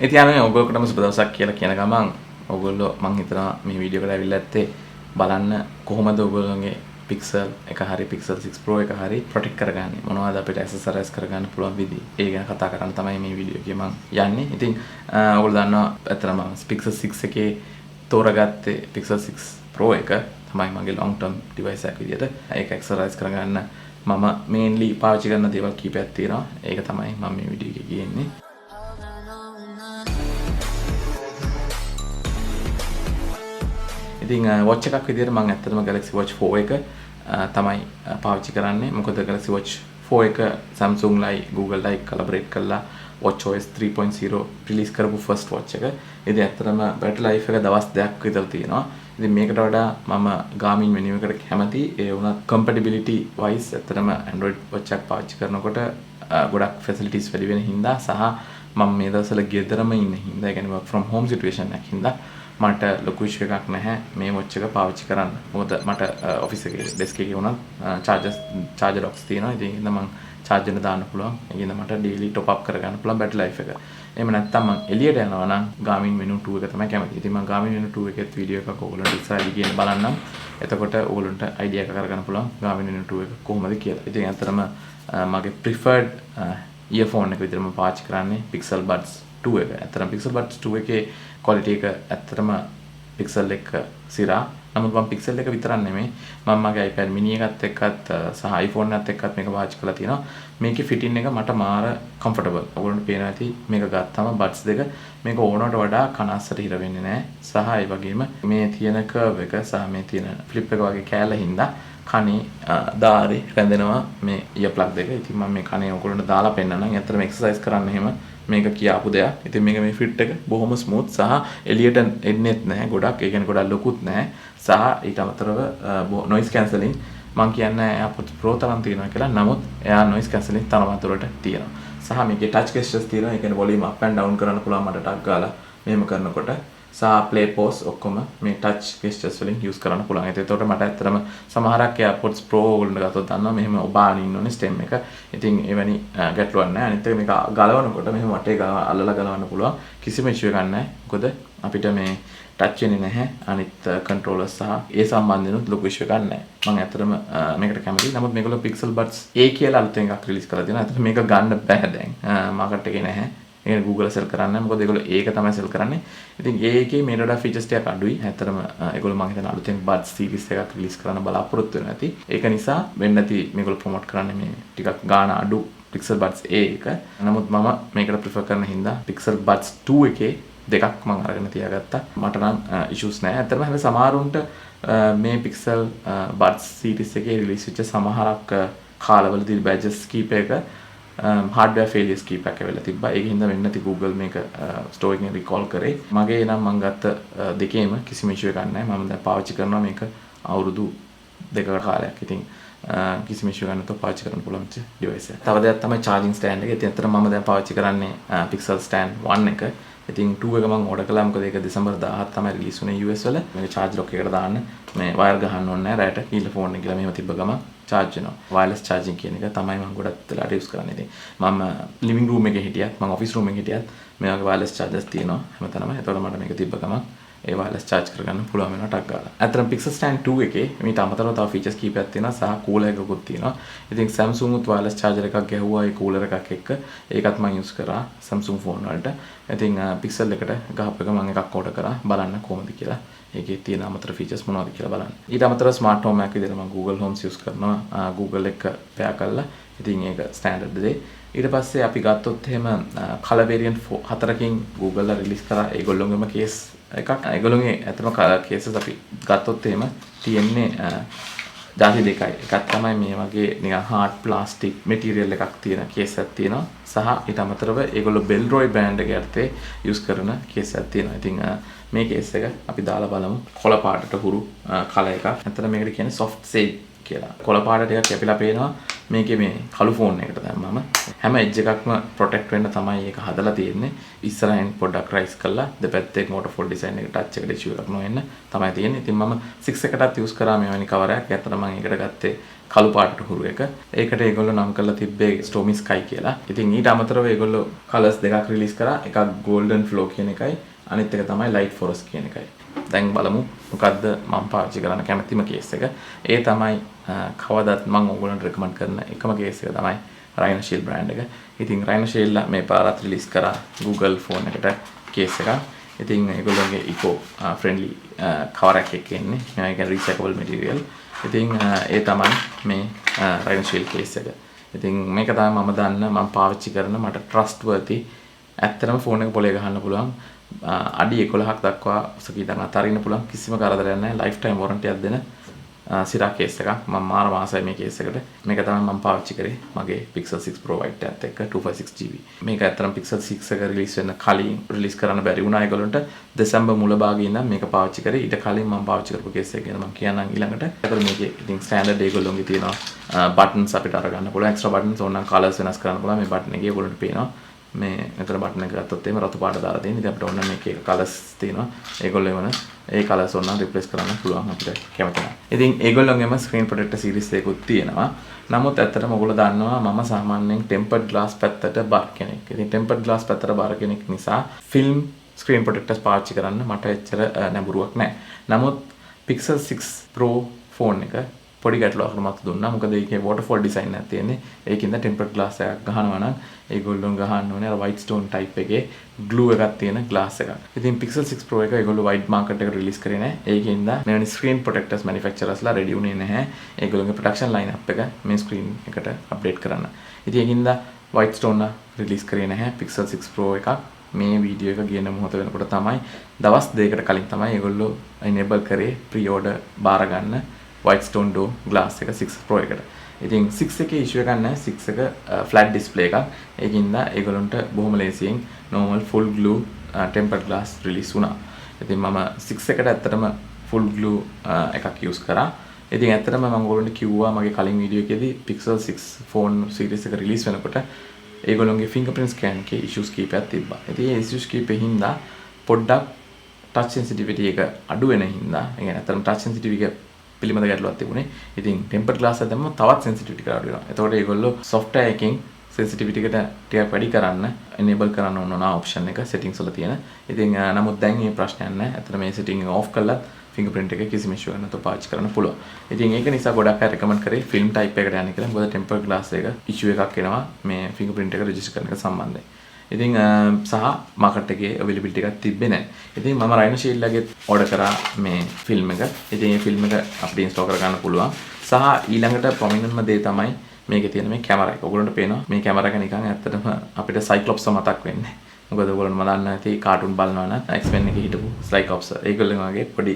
ඉතින් අනේ ඔයගොල්ලෝටම සුබ දවසක් කියලා කියන ගමන් ඔයගොල්ලෝ මං හිතනවා මේ වීඩියෝ එකට ඇවිල්ලා ඇත්තේ බලන්න කොහොමද ඔයගොල්ලෝගේ Pixel එක හරි Pixel 6 Pro එක හරි ප්‍රොටෙක්ට් කරගන්නේ මොනවද අපිට ඇක්සසරයිස් කරගන්න පුළුවන් විදි ඒ ගැන කතා කරන්න තමයි මේ වීඩියෝ එකේ මං යන්නේ. ඉතින් ඔයගොල්ලෝ දන්නවා ඇත්තටම Pixel 6 එකේ තෝරගත්තේ Pixel 6 Pro එක තමයි මගේ long term device එකක් විදියට. ඒක ඇක්සසරයිස් කරගන්න මම mainly පාවිච්චි කරන දේවල් කීපයක් තියෙනවා. ඒක තමයි මම මේ වීඩියෝ එකේ කියන්නේ. ඉතින් watch එකක් විදියට මම ඇත්තටම Galaxy Watch 4 එක තමයි පාවිච්චි කරන්නේ. මොකද Galaxy Watch 4 එක Samsung ලයි Google ලයි collaborate කරලා WatchOS 3.0 release කරපු first watch එක. ඉතින් ඇත්තටම battery life එක දවස් 2ක් විතර තියෙනවා. ඉතින් මේකට වඩා මම Garmin Venu එකට කැමති. ඒ වුණත් compatibility wise ඇත්තටම Android watch එකක් පාවිච්චි කරනකොට ගොඩක් facilities වැඩි වෙන හින්දා සහ මම මේ දවස්වල ගෙදරම ඉන්න හින්දා ඒ කියන්නේ work from home situation එකක් හින්දා මට ලොකු ඉෂුව එකක් නැහැ මේ watch එක පාවිච්චි කරන්න. මොකද මට ඔෆිස් එකේ ඩෙස්ක් එකේ වුණත් charger docks තියෙනවා. ඉතින් ඒකෙන්ද මම charger එක දාන්න පුළුවන්. ඒකෙන්ද මට daily top up කරගන්න පුළුවන් battery life එක. එහෙම නැත්නම් මම එළියට යනවා නම් Garmin Venu 2 එක තමයි කැමති. ඉතින් මම Garmin Venu 2 එකේ වීඩියෝ එකක් ඔයගොල්ලන්ට ඉස්සරහදී කියන බලන්නම්. එතකොට ඔයගොල්ලන්ට idea එකක් අරගන්න පුළුවන් Garmin Venu 2 එක කොහොමද කියලා. ඉතින් අතරම මගේ preferred earphone එක විදිහට මම පාවිච්චි කරන්නේ Pixel Buds 2 එක. අතරම Pixel Buds 2 එකේ quality එක ඇත්තටම Pixel එක සිරා. නමුත් මම Pixel එක විතරක් නෙමෙයි මම මගේ iPad mini එකත් එක්කත් සහ iPhone එකත් එක්කත් මේක පාවිච්චි කරලා තියෙනවා. මේකේ fitting එක මට මාර comfortable. ඔයගොල්ලන්ට පේනවා ඇති මේක ගත්තාම buds දෙක මේක ඕනකට වඩා කනස්සට හිර වෙන්නේ නැහැ. සහ ඒ වගේම මේ තියෙන curve එක සහ මේ තියෙන flip එක වගේ කෑල්ල හින්දා කනේ දාරේ රැඳෙනවා මේ ear plug දෙක. ඉතින් මම මේ කනේ ඔයගොල්ලන්ට දාලා පෙන්නන්නම්. ඇත්තටම exercise කරන්න එහෙම මේක කියාපු දෙයක්. ඉතින් මේක මේ ෆිට් එක බොහොම ස්මූත් සහ එළියට එන්නේත් නැහැ ගොඩක්. ඒ කියන්නේ ගොඩක් ලොකුත් නැහැ. සහ ඊට අමතරව noise cancelling මම කියන්නේ AirPods Pro තරම් තියෙනවා කියලා. නමුත් එයා noise cancelling තරමක් දුරට තියෙනවා. සහ මේකේ touch gestures තියෙනවා. ඒ කියන්නේ volume up and down කරන්න පුළුවන් මට ටක් ගාලා මෙහෙම කරනකොට. සහ play pause ඔක්කොම මේ touch gestures වලින් use කරන්න පුළුවන්. ඒකට මට ඇත්තටම සමහරක් AirPods Pro වලට ගත්තොත් දන්නවා මෙහෙම ඔබාගෙන ඉන්න ඕනේ stem එක. ඉතින් එවැනි ගැටලුවක් නැහැ. අනිත් එක මේක ගලවනකොට මෙහෙම වටේ අල්ලලා ගලවන්න පුළුවන්. කිසිම issue එකක් නැහැ. මොකද අපිට මේ touch වෙන්නේ නැහැ. අනිත් controllers සහ ඒ සම්බන්ධිනුත් ලොකු issue එකක් නැහැ. මම ඇත්තටම මේකට කැමතියි. නමුත් මේගොල්ලෝ Pixel Buds A කියලා අලුතෙන් එකක් release කරලා තියෙනවා. ඇත්තට මේක ගන්න බෑ දැන්. market එකේ නැහැ. ඒක Google sell කරන්නේ නැහැ. මොකද ඒගොල්ලෝ ඒක තමයි sell කරන්නේ. ඉතින් ඒකේ මේකට වඩා features ටිකක් අඩුයි. ඇත්තටම ඒගොල්ලෝ මම හිතන අලුතෙන් Buds series එකක් release කරන්න බලාපොරොත්තු වෙනවා ඇති. ඒක නිසා වෙන්න ඇති මේගොල්ලෝ promote කරන්නේ මේ ටිකක් ගාණ අඩු Pixel Buds A එක. නමුත් මම මේකට prefer කරන හින්දා Pixel Buds 2 එකේ දෙකක් මම අරගෙන තියාගත්තා. මට නම් issues නැහැ. ඇත්තටම හැබැයි සමහරුන්ට මේ Pixel Buds series එකේ release වෙච්ච සමහරක් කාලවලදී badges කීපයක hardware failures කීපයක් වෙලා තිබ්බා. ඒක හින්දා වෙන්න ඇති Google මේක store එකෙන් recall කරේ. මගේ නම් මම ගත්ත දෙකේම කිසිම issue එකක් නැහැ. මම දැන් පාවිච්චි කරනවා මේක අවුරුදු දෙකකට කාලයක්. ඉතින් කිසිම issue එකක් නැතුව පාවිච්චි කරන්න පුළුවන් device එක. තව දෙයක් තමයි charging stand එක. ඉතින් අතන මම දැන් පාවිච්චි කරන්නේ Pixel stand 1 එක. ඉතින් 2 එක මම order කළා. මොකද ඒක දෙසැම්බර් 17 තමයි release වුනේ US වල. මේක charge lock එකකට දාන්න මේ wire ගහන්න ඕනේ නැහැ. රැට කීලා phone එක ගිහලා මෙහෙම තිබ්බ ගමන් charge වෙනවා. wireless charging කියන එක තමයි මම ගොඩක් වෙලාට use කරන්නේ. ඉතින් මම living room එකේ හිටියත් මම office room එකේ හිටියත් මේ වගේ wireless chargers තියෙනවා හැමතැනම. ඒතකොට මට මේක තිබ්බ ගමන් ඒ wireless charge කරගන්න පුළුවන් වෙනවා ටක් ගාලා. අතරම Pixel Stand 2 එකේ මීට අමතරව තව features කීපයක් තියෙනවා සහ cooler එකකුත් තියෙනවා. ඉතින් Samsung උත් wireless charger එකක් ගැහුවා ඒ cooler එකක් එක්ක. ඒකත් මම use කරා Samsung phone වලට. ඉතින් Pixel එකට ගහපු එක මම එකක් order කරා බලන්න කොහොමද කියලා. ඒකේ තියෙන අමතර features මොනවද කියලා බලන්න. ඊට අමතරව smart home එකක් විදිහට මම Google Home use කරනවා. Google එක pair කරලා. ඉතින් ඒක standard දෙය. ඊට පස්සේ අපි ගත්තොත් එහෙම color variant 4කින් Google ලා release කරා ඒගොල්ලොන්ගේම case එකක්. ඒගොල්ලෝගේ ඇත්තම cases අපි ගත්තොත් එහෙම තියෙන්නේ ජාති දෙකයි. එකක් තමයි මේ වගේ නිකන් hard plastic material එකක් තියෙන case එකක් තියෙනවා. සහ ඊට අමතරව ඒගොල්ලෝ Bellroy brand එක යටතේ use කරන case එකක් තියෙනවා. ඉතින් මේ case එක අපි දාලා බලමු. කොළ පාටට හුරු color එකක්. ඇත්තට මේකට කියන්නේ soft sage කියලා. කොළ පාට ටිකක් කැපිලා පේනවා මේකේ මේ කළු ෆෝන් එකට දැම්මම හැම එජ් එකක්ම ප්‍රොටෙක්ට් වෙන්න තමයි ඒක හදලා තියෙන්නේ. ඉස්සරහින් පොඩ්ඩක් රයිස් කරලා දෙපැත්තේ waterfall design එක ටච් එකට ඉෂුව එකක් නොවෙන්න තමයි තියෙන්නේ. ඉතින් මම 6 එකටත් යූස් කරා මෙවැනි කවර් එකක්. ඇත්තට මම ඒකට ගත්තේ කළු පාටට හුරු එක. ඒකට ඒගොල්ලෝ නම් කරලා තිබ්බේ Stormy Sky කියලා. ඉතින් ඊට අමතරව ඒගොල්ලෝ කලර්ස් දෙකක් රිලීස් කරා. එකක් Golden Flow කියන එකයි අනිත් එක තමයි Light Forest කියන එකයි. දැන් බලමු මොකද්ද මම පාවිච්චි කරන්න කැමතිම කේස් එක. ඒ තමයි කවදාත් මම ඔයගොල්ලන්ට රෙකමන්ඩ් කරන එකම කේස් එක තමයි RhinoShield brand එක. ඉතින් RhinoShield මේ පාරත් රිලීස් කරා Google phone එකට කේස් එකක්. ඉතින් ඒගොල්ලෝගේ eco friendly cover එකක් එන්නේ. මේක recyclable material. ඉතින් ඒ තමයි මේ RhinoShield case එක. ඉතින් මේක තමයි මම දන්න මම පාවිච්චි කරන මට trustworthy ඇත්තටම ෆෝන් එක පොලේ ගහන්න පුළුවන් අඩි 11ක් දක්වා උස කීතන අතරින්න පුළුවන් කිසිම කරදරයක් නැහැ lifetime warranty එකක් දෙන සිරා කේස් එකක් මම මාර මාසයි මේ කේස් එකට මේක තමයි මම පාවිච්චි කරේ මගේ Pixel 6 Pro White එකත් එක්ක 256GB මේක ඇත්තටම Pixel 6 එක රිලීස් වෙන්න කලින් රිලීස් කරන්න බැරි වුණා ඒගොල්ලන්ට දෙසැම්බර් මුල භාගයේ ඉඳන් මේක පාවිච්චි කරේ ඊට කලින් මම පාවිච්චි කරපු කේස් එක ගැන මම කියන්නම් ඊළඟට ඒතර මේකේ ඉතින් ස්ටෑන්ඩඩ් ඒගොල්ලෝගේ තියෙනවා බටන්ස් අපිට අරගන්න පුළුවන් එක්ස්ට්‍රා බටන්ස් ඕනනම් කලර්ස් වෙනස් කරන්න පුළුවන් මේ බටන් එකේ ඒගොල්ලන්ට පේනවා මේ මෙතන බටන් එක ගත්තොත් එහෙම රතු පාට දාලා තියෙන. ඉතින් අපිට ඕන මේකේ කලර්ස් තියෙනවා. ඒගොල්ලෝ එවන ඒ කලර්ස් ඕන නම් රිප්ලේස් කරන්න පුළුවන් අපිට කැමති නම්. ඉතින් ඒගොල්ලෝගෙම ස්ක්‍රීන් ප්‍රොටෙක්ටර් සීරීස් එකකුත් තියෙනවා. නමුත් ඇත්තටම ඔයගොල්ලෝ දන්නවා මම සාමාන්‍යයෙන් ටෙම්පර්ඩ් ග්ලාස් පැත්තට බර කෙනෙක්. ඉතින් ටෙම්පර්ඩ් ග්ලාස් පැත්තට බර කෙනෙක් නිසා ෆිල්ම් ස්ක්‍රීන් ප්‍රොටෙක්ටර්ස් පාවිච්චි කරන්න මට එච්චර නැඹුරුවක් නැහැ. නමුත් Pixel 6 Pro ෆෝන් එක පොඩි ගැටලුවක් මත දුන්නා. මොකද ඒකේ waterfall design එකක් තියෙන්නේ. ඒකින්ද tempered glass එකක් ගහනවා නම් ඒගොල්ලෝ ගහන්න ඕනේ අර Whitestone type එකේ glue එකක් තියෙන glass එකක්. ඉතින් Pixel 6 Pro එක ඒගොල්ලෝ wide market එකට release කරේ නැහැ. ඒකින්ද මෙවැනි screen protectors manufacturers-ලා ready වුණේ නැහැ. ඒගොල්ලෝගේ production lineup එක මේ screen එකට update කරන්න. ඉතින් ඒකින්ද Whitestone release කරේ නැහැ Pixel 6 Pro එකක්. මේ වීඩියෝ එක ගියන මොහොත වෙනකොට තමයි දවස් දෙකකට කලින් තමයි ඒගොල්ලෝ enable කරේ pre-order බාර ගන්න Whitestone Dome glass එක 6 Pro එකට. ඉතින් 6 එකේ issue එකක් නැහැ. 6 එක flat display එකක්. ඒකින්ද ඒගොල්ලන්ට බොහොම ලේසියෙන් normal full glue tempered glass release වුණා. ඉතින් මම 6 එකට ඇත්තටම full glue එකක් use කරා. ඉතින් ඇත්තටම මම ඔයගොල්ලන්ට කිව්වා මගේ කලින් වීඩියෝ එකේදී Pixel 6 phone series එක release වෙනකොට ඒගොල්ලන්ගේ fingerprint scan එකේ issues කීපයක් තිබ්බා. ඉතින් ඒ issues කීපෙ හින්දා පොඩ්ඩක් touch sensitivity එක අඩු වෙන හින්දා ඒ කියන්නේ ඇත්තටම touch sensitivity එක පිළිබඳ ගැටලුවක් තිබුණේ. ඉතින් tempered glass එක දැම්මම තවත් sensitivity එක අඩු වෙනවා. එතකොට ඒගොල්ලෝ software එකෙන් sensitivity එකට ටිකක් වැඩි කරන්න enable කරන්න ඕන option එක settings වල තියෙන. ඉතින් නමුත් දැන් මේ ප්‍රශ්නයක් නැහැ. ඇත්තට මේ setting එක off කළත් fingerprint එක කිසිම issue එකක් නැතුව පාවිච්චි කරන්න පුළුවන්. ඉතින් ඒක නිසා ගොඩක් අය recommend කරේ film type එකට යන්න කියලා. මොකද tempered glass එක issue එකක් එනවා මේ fingerprint එක register කරන එක සම්බන්ධයෙන්. ඉතින් සහ මාකට් එකේ availability එකක් තිබ්බේ නැහැ. ඉතින් මම RhinoShield එකේ order කරා මේ film එක. ඉතින් මේ film එක අපිට install කරගන්න පුළුවන්. සහ ඊළඟට prominent දේ තමයි මේකේ තියෙන මේ කැමරා එක. ඔයගොල්ලන්ට පේනවා මේ කැමරා එක නිකන් ඇත්තටම අපිට Cyclops මතක් වෙන්නේ. මොකද ඔයගොල්ලෝ දන්න ඇති කාටුන් බලනවා නම් X-Men එකේ හිටපු Cyclops. ඒගොල්ලෝ වගේ පොඩි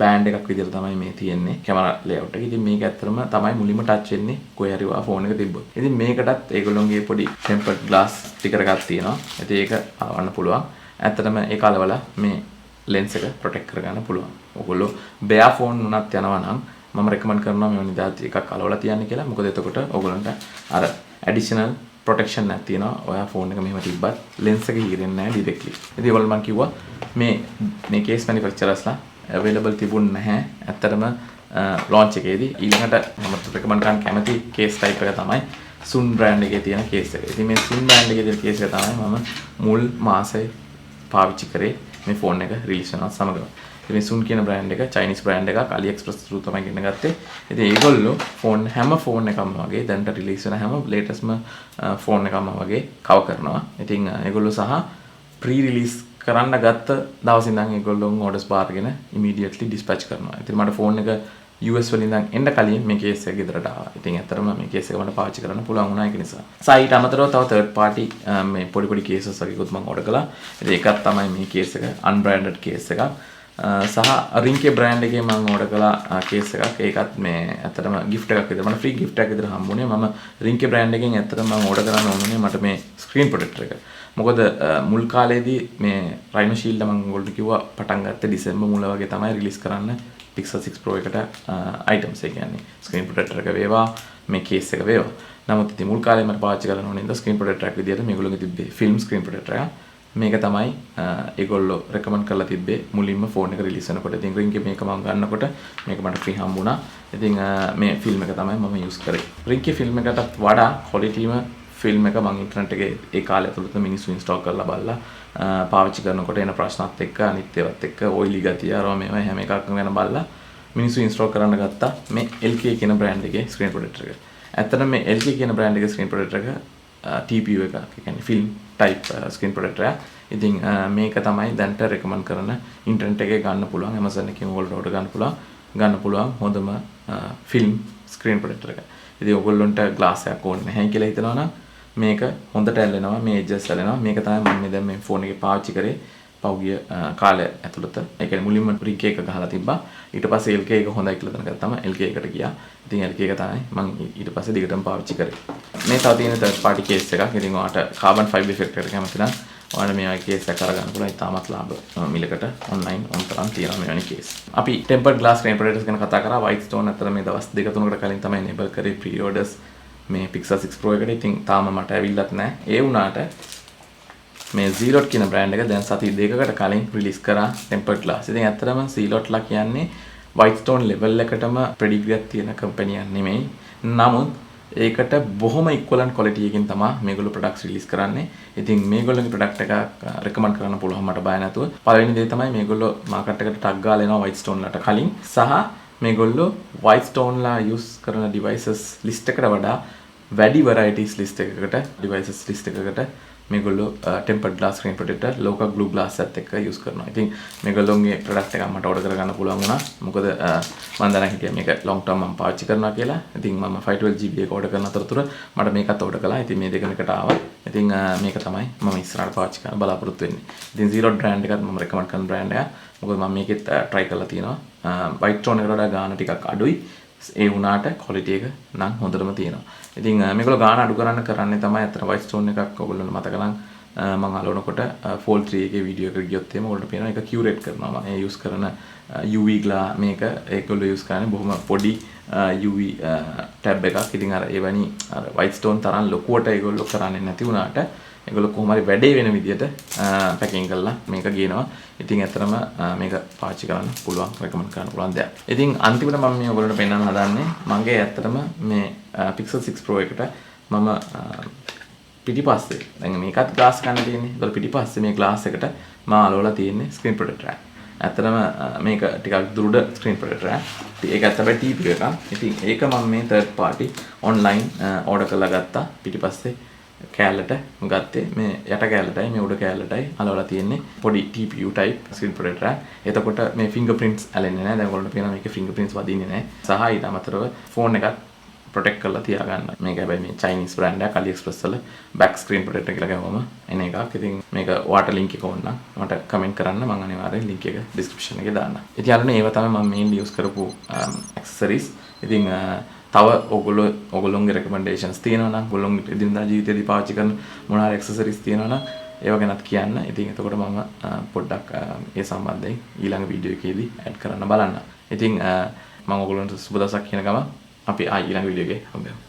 බෑන්ඩ් එකක් විදිහට තමයි මේ තියෙන්නේ කැමරා layout එක. ඉතින් මේක ඇත්තටම තමයි මුලින්ම touch වෙන්නේ කොහේ හරි වා ෆෝන් එක තිබ්බොත්. ඉතින් මේකටත් ඒගොල්ලෝගේ පොඩි tempered glass sticker එකක් තියෙනවා. ඉතින් ඒක ආවන්න පුළුවන්. ඇත්තටම ඒක අලවලා මේ lens එක protect කරගන්න පුළුවන්. ඔයගොල්ලෝ bare phone උනත් යනවා නම් මම recommend කරනවා මේ නිදාති එකක් අලවලා තියන්න කියලා. මොකද එතකොට ඔයගොල්ලන්ට අර additional protection එකක් තියෙනවා. ඔයා ෆෝන් එක මෙහෙම තිබ්බත් lens එක හීරෙන්නේ නැහැ directly. ඉතින් ඒවල මම කිව්වා මේ case manufacturers-ලා available තිබුණ නැහැ. ඇත්තටම launch එකේදී ඊළඟට මම recommend කරන්න කැමති case type එක තමයි Sun brand එකේ තියෙන case එක. ඉතින් මේ Sun brand එකේ තියෙන case එක තමයි මම මුල් මාසේ පාවිච්චි කරේ මේ ෆෝන් එක release වෙනවත් සමගම. ඉතින් මේ Sun කියන brand එක Chinese brand එකක් AliExpress through තමයි ගෙන ගත්තේ. ඉතින් ඒගොල්ලෝ හැම ෆෝන් එකක්ම වගේ දැනට release වෙන හැම latestම ෆෝන් එකක්ම වගේ cover කරනවා. ඉතින් ඒගොල්ලෝ සහ pre-release කරන්න ගත්ත දවස් ඉඳන් ඒගොල්ලෝ orders බාරගෙන immediately dispatch කරනවා. ඉතින් මට ෆෝන් එක US වලින් ඉඳන් එන්න කලින් මේ case එක ගෙදරට ආවා. ඉතින් ඇත්තටම මේ case එක මට පාවිච්චි කරන්න පුළුවන් වුණා ඒක නිසා. සයිට් අමතරව තව third party මේ පොඩි cases වගේකුත් මම order කළා. ඉතින් ඒකත් තමයි මේ case එක unbranded case එකක්. සහ Ringke brand එකේ මම order කළා case එකක්. ඒකත් මේ ඇත්තටම gift එකක් විතර මම free gift එකක් විතර හම්බුනේ. මම Ringke brand එකෙන් ඇත්තටම මම order කරන්න ඕනේ මට මේ screen protector එක. මොකද මුල් කාලේදී මේ RhinoShield මම ඔයගොල්ලෝ කිව්වා පටන් ගත්තේ දෙසැම්බර් මුල වගේ තමයි රිලීස් කරන්න Pixel 6 Pro එකට items එක කියන්නේ screen protector එක වේවා මේ case එක වේවා. නමුත් ඉතින් මුල් කාලේ මම පාවිච්චි කරන ඕනේ ඉඳලා screen protector එකක් විදියට මේගොල්ලෝගේ තිබ්බේ film screen protector එක. මේක තමයි ඒගොල්ලෝ recommend කරලා තිබ්බේ මුලින්ම phone එක release වෙනකොට. ඉතින් Ringke මේක මම ගන්නකොට මේක මට free හම්බුණා. ඉතින් මේ film එක තමයි මම use කරේ. Ringke film එකටත් වඩා quality film එක මම ඉන්ටර්නෙට් එකේ ඒ කාලය ඇතුළත මිනිස්සු install කරලා බලලා පාවිච්චි කරනකොට එන ප්‍රශ්නත් එක්ක අනිත් ඒවාත් එක්ක oily ගතිය අරවා මේවා හැම එකක්ම ගැන බලලා මිනිස්සු install කරන්න ගත්තා මේ LK කියන brand එකේ screen protector එක. ඇත්තටම මේ LK කියන brand එකේ screen protector එක TPU එක, ඒ කියන්නේ film type screen protector එක. ඉතින් මේක තමයි දැන්ට recommend කරන ඉන්ටර්නෙට් එකේ ගන්න පුළුවන් Amazon එකකින් ඔයගොල්ලෝ order ගන්න පුළුවන් හොඳම film screen protector එක. ඉතින් ඔයගොල්ලොන්ට glass එකක් ඕනේ නැහැ කියලා හිතනවා නම් මේක හොඳට ඇල්ලෙනවා, මේ edges ඇල්ලෙනවා. මේක තමයි මම දැන් මේ phone එකේ පාවිච්චි කරේ පෞගිය කාලය ඇතුළත. ඒ කියන්නේ මුලින්ම Ringke එක ගහලා තිබ්බා. ඊට පස්සේ LK එක හොඳයි කියලා දැනගත්තාම LK එකට ගියා. ඉතින් LK එක තමයි මම ඊට පස්සේ දිගටම පාවිච්චි කරේ. මේ තව තියෙන third party case එකක්. ඉතින් ඔයාලට carbon fiber effect එකට කැමති නම් ඔයාලා මේ වගේ case එකක් අරගන්න පුළුවන්. ඉතාමත් ලාභ මිලකට online on තරම් තියෙනවා මේ වගේ case. අපි tempered glass screen protectors ගැන කතා කරා. Whitestone අතර මේ දවස් 2-3කට කලින් තමයි enable කරේ pre-orders මේ Pixel 6 Pro එකට. ඉතින් තාම මට ඇවිල්ලත් නැහැ. ඒ වුණාට මේ ZEELOT කියන brand එක දැන් සති දෙකකට කලින් release කරා tempered glass. ඉතින් ඇත්තටම ZEELOT ලා කියන්නේ Whitestone level එකටම pedigree එකක් තියෙන company එකක් නෙමෙයි. නමුත් ඒකට බොහොම equivalent quality එකකින් තමයි මේගොල්ලෝ products release කරන්නේ. ඉතින් මේගොල්ලෝගේ product එක recommend කරන්න පුළුවන් මට බය නැතුව. පළවෙනි දේ තමයි මේගොල්ලෝ market එකට tag ගාලා එනවා Whitestone ලාට කලින්. සහ මේගොල්ලෝ Whitestone ලා use කරන devices list එකට වඩා වැඩි varieties list එකකට devices list එකකට මේගොල්ලෝ tempered glass screen protector LOCA glue glass එකත් එක්ක use කරනවා. ඉතින් මේගොල්ලෝගේ product එකක් මට order කරගන්න පුළුවන් වුණා. මොකද මම දැන හිටියා මේක long term මම පාවිච්චි කරනවා කියලා. ඉතින් මම 512GB එක order කරන අතරතුර මට මේකත් order කළා. ඉතින් මේ දෙකම එකට ආවා. ඉතින් මේක තමයි මම ඉස්සරහට පාවිච්චි කරන්න බලාපොරොත්තු වෙන්නේ. ඉතින් ZEELOT brand එකත් මම recommend කරන brand එකක්. මොකද මම මේකෙත් try කරලා තියෙනවා. Whitestone එකට වඩා ගාණ ටිකක් අඩුයි. ඒ වුණාට quality එක නම් හොඳටම තියෙනවා. ඉතින් මේගොල්ලෝ ගාණ අඩු කරන්නේ තමයි අතන Whitestone එකක් ඔයගොල්ලන්ට මතක නම් මම අලවනකොට Fold 3 එකේ වීඩියෝ එකකට ගියොත් එහෙම ඔයාලට පේනවා ඒක curate කරනවා. මම use කරන UV glass මේක ඒගොල්ලෝ use කරන්නේ බොහොම පොඩි UV tab එකක්. ඉතින් අර එවැනි අර Whitestone තරම් ලොකුවට ඒගොල්ලෝ කරන්නේ නැති වුණාට ඒගොල්ලෝ කොහොම හරි වැඩේ වෙන විදියට පැකින් කරලා මේක ගේනවා. ඉතින් ඇත්තටම මේක පාවිච්චි කරන්න පුළුවන්, recommend කරන්න පුළුවන් දෙයක්. ඉතින් අන්තිමට මම මේ ඔයගොල්ලන්ට පෙන්නන්න හදන්නේ මගේ ඇත්තටම මේ Pixel 6 Pro එකට මම පිටිපස්සේ දැන් මේකත් glass ගන්න තියෙන්නේ. ඒතකොට පිටිපස්සේ මේ glass එකට මම අලවලා තියෙන්නේ screen protector එක. ඇත්තටම මේක ටිකක් දුරට screen protector එක. ඒක ඇත්තටම TPU එකක්. ඉතින් ඒක මම මේ third party online order කරලා ගත්තා. පිටිපස්සේ කෑල්ලට ගත්තේ මේ යට කෑල්ලටයි මේ උඩ කෑල්ලටයි අලවලා තියෙන්නේ පොඩි TPU type screen protector එකක්. එතකොට මේ fingerprints ඇලෙන්නේ නැහැ. දැන් ඔයාලට පේනවා මේකේ fingerprints වදින්නේ නැහැ. සහ ඊට අමතරව phone එකත් protect කරලා තියාගන්න. මේක හැබැයි මේ Chinese brand එකක් AliExpress වල back screen protector කියලා ගමම එන එකක්. ඉතින් මේක ඔයාට link එක ඕන නම් මට comment කරන්න. මම අනිවාර්යෙන් link එක description එකේ දාන්නම්. ඉතින් යාළුවනේ ඒව තමයි මම mainly use කරපු accessories. ඉතින් තව ඔයගොල්ලෝගේ recommendations තියෙනවා නම් ඔයගොල්ලෝගේ එදිනදා ජීවිතේදී පාවිච්චි කරන මොන හරි accessories තියෙනවා නම් ඒව ගැනත් කියන්න. ඉතින් එතකොට මම පොඩ්ඩක් ඒ සම්බන්ධයෙන් ඊළඟ වීඩියෝ එකේදී add කරන්න බලන්න. ඉතින් මම ඔයගොල්ලන්ට සුබ දවසක් කියන ගම අපි ඊළඟ වීඩියෝ එකේ හම්බෙමු.